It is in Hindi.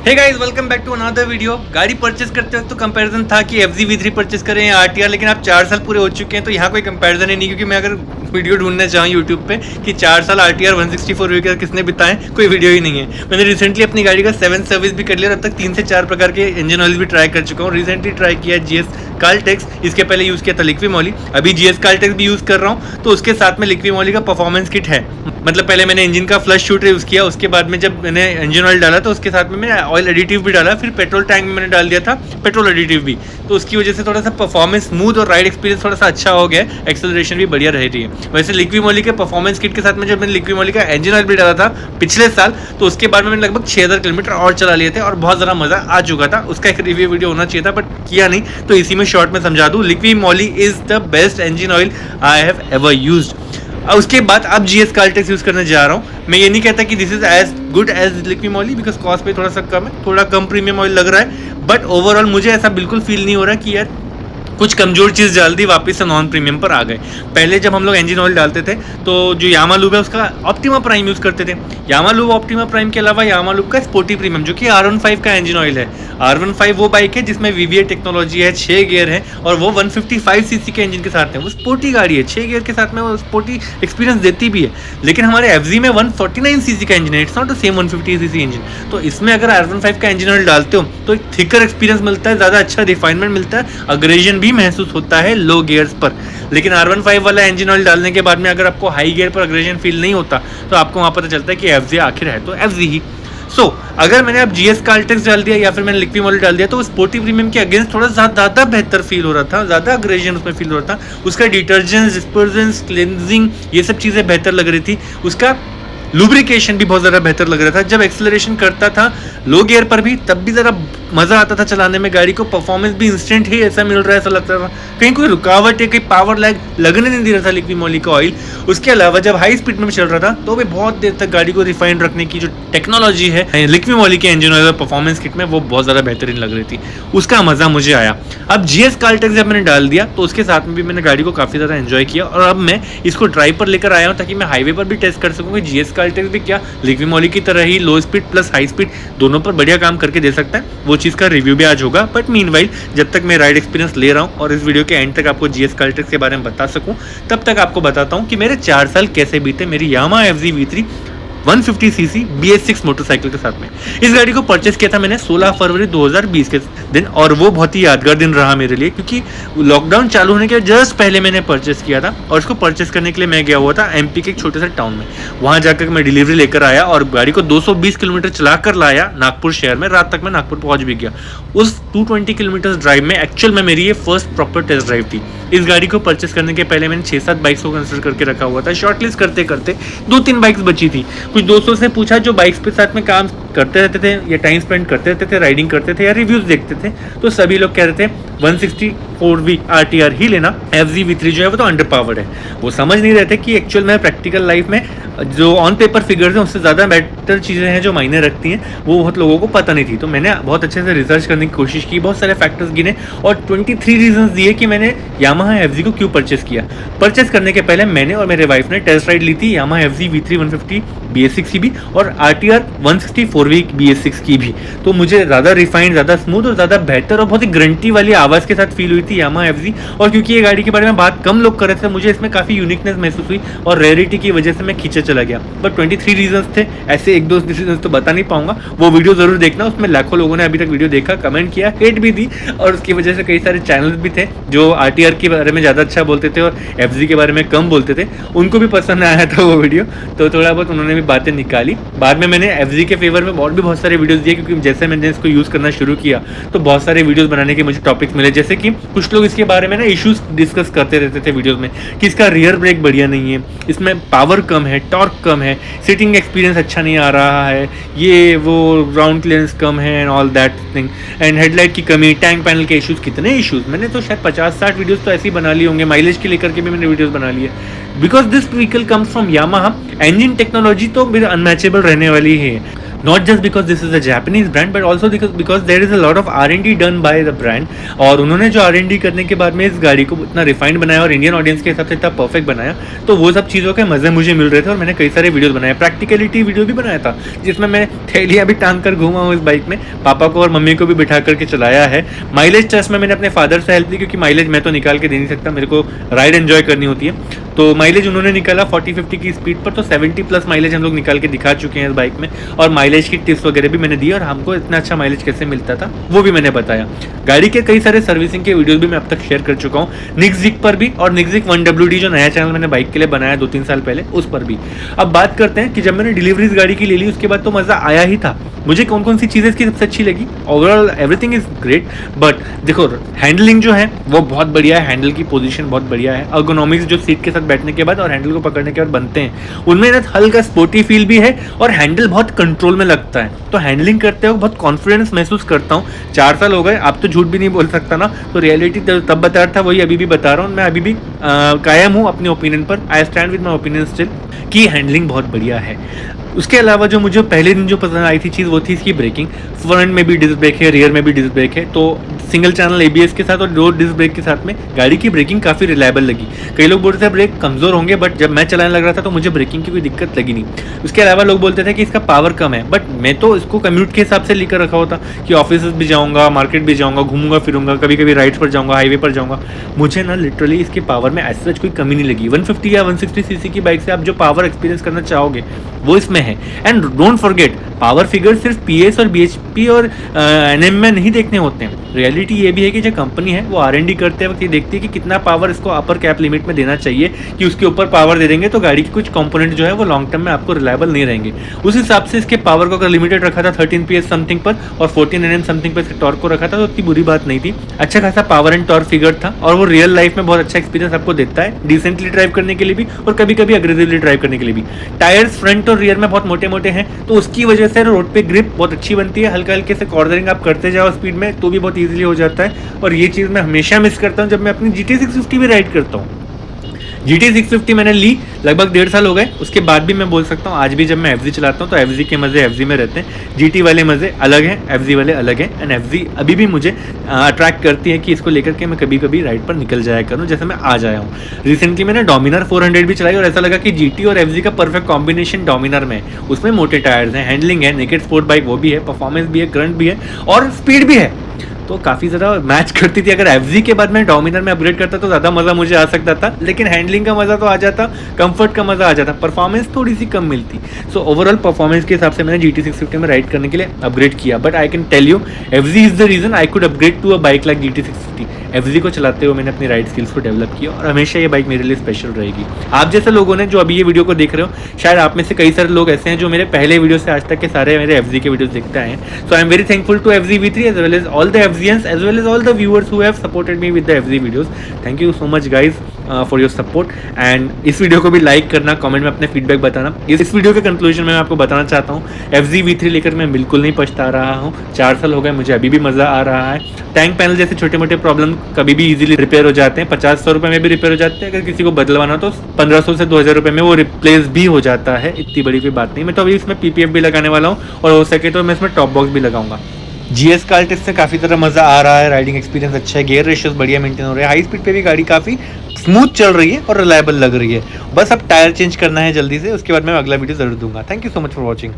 Hey guys, welcome back to another video. गाड़ी परचेस करते वक्त तो कंपैरिजन था कि FZ V3 परचेस करें या RTR, लेकिन आप 4 साल पूरे हो चुके हैं तो यहाँ कोई कंपैरिजन ही नहीं। क्योंकि मैं अगर वीडियो ढूंढना चाहूँ यूट्यूब पे कि 4 साल RTR 164 व्हीकल किसने बिताएं, कोई वीडियो ही नहीं है। मैंने रिसेंटली अपनी गाड़ी का 7 सर्विस भी कर लिया और अब तक 3 से 4 प्रकार के इंजन ऑयल भी ट्राई कर चुका हूँ। रिसेंटली ट्राई किया GS काल्टेक्स, इसके पहले यूज़ किया था लिक्वी मॉली, अभी GS काल्टेक्स भी यूज़ कर रहा हूँ। तो उसके साथ में लिक्वी मॉली का परफॉर्मेंस किट है। मतलब पहले मैंने इंजन का फ्लश शूटर यूज़ किया, उसके बाद में जब मैंने इंजन ऑयल डाला तो उसके साथ में मैंने ऑयल एडिटिव भी डाला, फिर पेट्रोल टैंक में मैंने डाल दिया था पेट्रोल एडिटिव भी। तो उसकी वजह से थोड़ा सा परफॉर्मेंस स्मूथ और राइड एक्सपीरियंस थोड़ा सा अच्छा हो गया, एक्सेलरेशन भी बढ़िया रह रही है। वैसे लिक्वी मॉली के परफॉर्मेंस किट के साथ में जब मैंने लिक्वी मॉली का इंजन ऑयल भी डाला था पिछले साल, तो उसके बाद में मैंने लगभग 6000 किलोमीटर और चला लिए थे और बहुत ज़्यादा मज़ा आ चुका था। उसका एक रिव्यू वीडियो होना चाहिए था बट किया नहीं, तो इसी में शॉर्ट में समझा दूँ। लिक्वी Molly is the best engine oil I have ever used. उसके बाद अब GS काल्टेक्स यूज़ करने जा रहा हूँ। मैं ये नहीं कहता कि this is as good as Liqui Moly, because cost पे थोड़ा सा कम है, थोड़ा कम प्रीमियम ऑयल लग रहा है, बट ओवरऑल मुझे ऐसा बिल्कुल फील नहीं हो रहा कि यार कुछ कमजोर चीज़ डाल दी, वापस से नॉन प्रीमियम पर आ गए। पहले जब हम लोग इंजन ऑयल डालते थे तो जो यामा लूब है उसका ऑप्टिमा प्राइम यूज़ करते थे। यामा लूब ऑप्टिमा प्राइम के अलावा यामा लूब का स्पोर्टी प्रीमियम जो कि R15 का इंजन ऑयल है। R15 वो बाइक है जिसमें VVA टेक्नोलॉजी है, 6 गियर है और वो 155 सीसी के इंजन के साथ है। वो स्पोर्टी गाड़ी है, 6 गियर के साथ में वो स्पोर्टी एक्सपीरियंस देती भी है। लेकिन हमारे FZ में 149 सीसी का इंजन है, it's not the same 150 CC engine. तो इसमें अगर R15 का इंजन ऑयल डालते हो तो एक थिकर एक्सपीरियंस मिलता है, ज़्यादा अच्छा रिफाइनमेंट मिलता है, अग्रेजन भी महसूस होता है लो गियर्स पर। लेकिन R15 वाला इंजन ऑयल डालने के बाद में अगर आपको हाई गियर पर अग्रेजन फील नहीं होता तो आपको वहाँ पता चलता है कि FZ आखिर है तो FZ ही। अगर मैंने अब GS काल्टेक्स डाल दिया या फिर मैंने लिक्वी मॉली डाल दिया तो स्पोर्टी प्रीमियम के अगेंस्ट थोड़ा ज़्यादा बेहतर फील हो रहा था, ज़्यादा अग्रेजन उसमें फील हो रहा था। उसका डिटर्जेंट, डिस्पर्जेंस, क्लेंजिंग, ये सब चीज़ें बेहतर लग रही थी। उसका लुब्रिकेशन भी बहुत ज़्यादा बेहतर लग रहा था। जब एक्सेलरेशन करता था लो गियर पर भी तब भी ज़रा मज़ा आता था चलाने में, गाड़ी को परफॉर्मेंस भी इंस्टेंट ही ऐसा मिल रहा है, ऐसा लगता था कहीं कोई रुकावट है, कहीं पावर लैग लगने नहीं दे रहा था लिक्वी मॉली का ऑयल। उसके अलावा जब हाई स्पीड में चल रहा था तो भी बहुत देर तक गाड़ी को रिफाइंड रखने की जो टेक्नोलॉजी है लिक्वी मॉली के इंजन ऑयल परफॉर्मेंस किट में, वो बहुत ज़्यादा बेहतरीन लग रही थी। उसका मज़ा मुझे आया। अब GS काल्टेक्स जब मैंने डाल दिया तो उसके साथ में भी मैंने गाड़ी को काफ़ी ज़्यादा एंजॉय किया और अब मैं इसको ड्राइव पर लेकर आया हूँ ताकि मैं हाईवे पर भी टेस्ट कर सकूँ कि GS काल्टेक्स भी क्या लिक्वी मॉली की तरह ही low speed plus high speed दोनों पर बढ़िया काम करके दे सकता है। वो चीज़ का रिव्यू भी आज होगा, बट मीनवाइल जब तक मैं राइड एक्सपीरियंस ले रहा हूँ और इस वीडियो के एंड तक आपको GS काल्टेक्स के बारे में बता सकूँ, तब तक आपको बताता हूँ कि मेरे 4 साल कैसे बीते मेरी यामा FZ V3 150 CC BS6 motorcycle के साथ में। इस गाड़ी को परचेस किया था मैंने 16 फरवरी 2020 के दिन और वो बहुत ही यादगार दिन रहा मेरे लिए क्योंकि लॉकडाउन चालू होने के जस्ट पहले मैंने परचेस किया था और इसको परचेस करने के लिए मैं गया हुआ था MP के एक छोटे से टाउन में। वहाँ जाकर मैं डिलीवरी लेकर आया और गाड़ी को 220 किलोमीटर चला कर लाया नागपुर शहर में। रात तक मैं नागपुर पहुँच भी गया। उस 220 किलोमीटर ड्राइव में एक्चुअल में मेरी ये फर्स्ट प्रॉपर टेस्ट ड्राइव थी। इस गाड़ी को परचेस करने के पहले मैंने 6-7 बाइक्स को कंसिडर करके रखा हुआ था। शॉर्टलिस्ट करते करते 2-3 बाइक्स बची थी। कुछ दोस्तों से पूछा जो बाइक्स पे साथ में काम करते रहते थे या टाइम स्पेंड करते रहते थे, राइडिंग करते थे या रिव्यूज देखते थे, तो सभी लोग कह रहे थे 164V RTR ही लेना, FZ V3 जो है वो तो अंडर पावर्ड है। वो समझ नहीं रहे थे कि एक्चुअल में प्रैक्टिकल लाइफ में जो ऑन पेपर फिगर्स हैं उससे ज़्यादा बेटर चीज़ें हैं जो मायने रखती हैं, वो बहुत लोगों को पता नहीं थी। तो मैंने बहुत अच्छे से रिसर्च करने की कोशिश की, बहुत सारे फैक्टर्स गिने और 23 रीजंस दिए कि मैंने यामाहा FZ को क्यों परचेस किया। परचेस करने के पहले मैंने और मेरे वाइफ ने टेस्ट राइड ली थी यामाहा FZ V3 150 BS6 की भी और RTR 164V BS6 की भी। तो मुझे ज़्यादा रिफाइंड, ज़्यादा स्मूथ और ज़्यादा बेहतर और बहुत ही ग्रंटी वाली आवाज़ के साथ फील हुई थी यामाहा FZ। और क्योंकि ये गाड़ी के बारे में बात कम लोग कर रहे थे, मुझे इसमें काफ़ी यूनिकनेस महसूस हुई और रेयरिटी की वजह से मैं खींचा चला गया। बट 23 रीजंस थे, ऐसे 1-2 डिसीजंस तो बता नहीं पाऊंगा। वो वीडियो ज़रूर देखना, उसमें लाखों लोगों ने अभी तक वीडियो देखा, कमेंट किया, हेट भी दी और उसकी वजह से कई सारे चैनल्स भी थे जो RTR के बारे में ज़्यादा अच्छा बोलते थे और FZ के बारे में कम बोलते थे, उनको भी पसंद आया था वो वीडियो, तो थोड़ा बहुत उन्होंने भी बातें निकाली। बाद में मैंने FZ के फेवर में और भी बहुत सारे वीडियोस दिए क्योंकि जैसे मैंने इसको यूज़ करना शुरू किया तो बहुत सारे वीडियोस बनाने के मुझे टॉपिक्स मिले, जैसे कि कुछ लोग इसके बारे में ना इश्यूज डिस्कस करते रहते थे वीडियोस में कि इसका रियर ब्रेक बढ़िया नहीं है, इसमें पावर कम है, टॉर्क कम है, सीटिंग एक्सपीरियंस अच्छा नहीं आ रहा है, ये वो ग्राउंड क्लियरेंस कम है and all that thing, and headlight की कमी, टैंक पैनल के इश्यूज, कितने इश्यूज। मैंने तो शायद 50-60 वीडियोस तो ऐसे ही बना लिए होंगे, माइलेज के लेकर के भी मैंने वीडियोस बना लिए। Because this vehicle comes from Yamaha, engine technology तो मेरे अनमैचेबल रहने वाली है। Not just because this is a Japanese brand but also because there is a lot of R&D done by the brand. और उन्होंने जो R&D करने के बाद में इस गाड़ी को इतना रिफाइंड बनाया और इंडियन ऑडियंस के हिसाब से इतना परफेक्ट बनाया, तो वो सब चीज़ों के मजे मुझे मिल रहे थे। और मैंने कई सारे वीडियोस बनाए, प्रैक्टिकलिटी वीडियो भी बनाया था जिसमें मैं थैलियाँ भी टांग कर घूमा हूँ इस बाइक में, पापा को और मम्मी को भी बिठा करके चलाया है। माइलेज टेस्ट में मैंने अपने फादर से हेल्प ली, क्योंकि माइलेज मैं तो निकाल के दे नहीं सकता, मेरे को राइड एंजॉय करनी होती है। तो माइलेज उन्होंने निकाला 40-50 की स्पीड पर, तो 70 प्लस माइलेज हम लोग निकाल के दिखा चुके हैं इस बाइक में। और माइलेज की टिप्स वगैरह भी मैंने दी और हमको इतना अच्छा माइलेज कैसे मिलता था वो भी मैंने बताया। गाड़ी के कई सारे सर्विसिंग के वीडियोस भी मैं अब तक शेयर कर चुका हूँ, निक्जिक पर भी और निक्जिक 1WD जो नया चैनल मैंने बाइक के लिए बनाया 2-3 साल पहले, उस पर भी। अब बात करते हैं कि जब मैंने डिलीवरी इस गाड़ी की ले ली उसके बाद तो मज़ा आया ही था। मुझे कौन कौन सी चीज़ें इसकी सबसे अच्छी लगी, overall everything is great. But देखो हैंडलिंग जो है वो बहुत बढ़िया है, हैंडल की पोजीशन बहुत बढ़िया है, अर्गोनॉमिक्स जो सीट के साथ बैठने के बाद और हैंडल को पकड़ने के बाद बनते हैं उनमें ना हल्का स्पोर्टी फील भी है और हैंडल बहुत कंट्रोल में लगता है। तो हैंडलिंग करते हुए बहुत कॉन्फिडेंस महसूस करता हूँ। 4 साल हो गए, आप तो झूठ भी नहीं बोल सकता ना, तो रियलिटी तब बता रहा था वही अभी भी बता रहा हूँ। मैं अभी भी कायम हूँ अपने ओपिनियन पर, I stand with my opinion still कि हैंडलिंग बहुत बढ़िया है। उसके अलावा जो मुझे पहले दिन जो पसंद आई थी चीज़ वो थी इसकी ब्रेकिंग। फ्रंट में भी डिस्क ब्रेक है, रियर में भी डिस्क ब्रेक है, तो सिंगल चैनल ABS के साथ और 2 डिस्क ब्रेक के साथ में गाड़ी की ब्रेकिंग काफ़ी रिलायबल लगी। कई लोग बोलते थे ब्रेक कमज़ोर होंगे, बट जब मैं चलाने लग रहा था तो मुझे ब्रेकिंग की कोई दिक्कत लगी नहीं। उसके अलावा लोग बोलते थे कि इसका पावर कम है, बट मैं तो इसको कम्यूट के हिसाब से लेकर रखा होता कि ऑफिस भी जाऊँगा, मार्केट भी जाऊँगा, घूमूंगा फिरूंगा, कभी कभी राइड्स पर जाऊँगा, हाईवे पर जाऊँगा। मुझे ना लिटरली इसके पावर में एज सच कोई कमी नहीं लगी। 150 या 160 सीसी की बाइक से आप जो पावर एक्सपीरियंस करना चाहोगे वो इसमें है। And don't forget, power figure सिर्फ PS और BHP और NM में नहीं देखने होते हैं। रियलिटी ये भी है कि जो कंपनी है वो R&D करते वक्त ये देखती है कि कितना पावर इसको अपर कैप लिमिट में देना चाहिए, कि उसके ऊपर पावर दे देंगे तो गाड़ी की कुछ कंपोनेंट जो है वो लॉन्ग टर्म में आपको रिलायबल नहीं रहेंगे। उस हिसाब से इसके पावर को अगर लिमिटेड रखा था 13 PS समथिंग पर और 14 Nm समथिंग पर इसके टॉर्क को रखा था तो उतनी बुरी बात नहीं थी। अच्छा खासा पावर एंड टॉर्क फिगर था और वो रियल लाइफ में बहुत अच्छा एक्सपीरियंस आपको देता है, डिसेंटली ड्राइव करने के लिए भी और कभी कभी अग्रेसिवली ड्राइव करने के लिए भी। टायर्स फ्रंट और रियर में बहुत मोटे मोटे हैं तो उसकी वजह से रोड पे ग्रिप बहुत अच्छी बनती है। हल्का हल्के से कॉर्नरिंग आप करते जाओ स्पीड में तो भी बहुत ईजिली हो जाता है। और ये चीज़ मैं हमेशा मिस करता हूँ जब मैं अपनी GT 650 भी राइड करता हूँ। GT 650 मैंने ली लगभग 1.5 साल हो गए, उसके बाद भी मैं बोल सकता हूँ आज भी जब मैं FZ चलाता हूँ तो FZ के मज़े FZ में रहते हैं। GT वाले मज़े अलग हैं, FZ वाले अलग हैं। एंड FZ अभी भी मुझे अट्रैक्ट करती है कि इसको लेकर के मैं कभी कभी राइड पर निकल जाया करूँ, जैसे मैं आज आया हूँ। रिसेंटली मैंने डोमिनार 400 भी चलाई और ऐसा लगा कि GT और FZ का परफेक्ट कॉम्बिनेशन डोमिनार में है। उसमें मोटे टायर्स हैं, हैंडलिंग है, नेकेड स्पोर्ट बाइक वो भी है, परफॉर्मेंस भी है, करंट भी है और स्पीड भी है, तो काफ़ी ज़्यादा मैच करती थी। अगर FZ के बाद मैं डोमिनार में अपग्रेड करता तो ज़्यादा मज़ा मुझे आ सकता था, लेकिन हैंडलिंग का मज़ा तो आ जाता, कंफर्ट का मज़ा आ जाता, परफॉर्मेंस थोड़ी सी कम मिलती। सो ओवरऑल परफॉर्मेंस के हिसाब से मैंने GT 650 में राइड करने के लिए अपग्रेड किया। But I can tell you FZ is the reason I could upgrade to a bike like GT 650। FZ को चलाते हुए मैंने अपनी राइड स्किल्स को डेवलप किया और हमेशा ये बाइक मेरे लिए स्पेशल रहेगी। आप जैसे लोगों ने जो अभी ये वीडियो को देख रहे हो, शायद आप में से कई सारे लोग ऐसे हैं जो मेरे पहले वीडियो से आज तक के सारे मेरे FZ के वीडियोस देखते आए हैं। So I am very thankful to FZ V3 as well as all the FZians as well as all the viewers who have supported me with the FZ videos. Thank you so much guys for your support and इस वीडियो को भी लाइक करना, कमेंट में अपने फीडबैक बताना। इस वीडियो के कंक्लूजन में मैं आपको बताना चाहता हूँ FZ V3 लेकर मैं बिल्कुल नहीं पछता रहा हूँ। 4 साल हो गए, मुझे अभी भी मज़ा आ रहा है। टैंक पैनल जैसे छोटे मोटे प्रॉब्लम कभी भी इजीली रिपेयर हो जाते हैं, 50-100 रुपये में भी रिपेयर हो जाते हैं। अगर किसी को बदलवाना तो 1500 से 2000 रुपये में वो रिप्लेस भी हो जाता है, इतनी बड़ी कोई बात नहीं। मैं तो अभी इसमें PPF भी लगाने वाला हूँ और हो सके तो मैं इसमें टॉप बॉक्स भी लगाऊंगा। GS कार्टिस से काफ़ी तरह मज़ा आ रहा है, राइडिंग एक्सपीरियंस अच्छा है, गियर रेशियोज बढ़िया मेंटेन हो रहे हैं, हाई स्पीड पे भी गाड़ी काफ़ी स्मूथ चल रही है और रिलायबल लग रही है। बस अब टायर चेंज करना है जल्दी से, उसके बाद मैं अगला वीडियो ज़रूर दूंगा। Thank you so much for watching.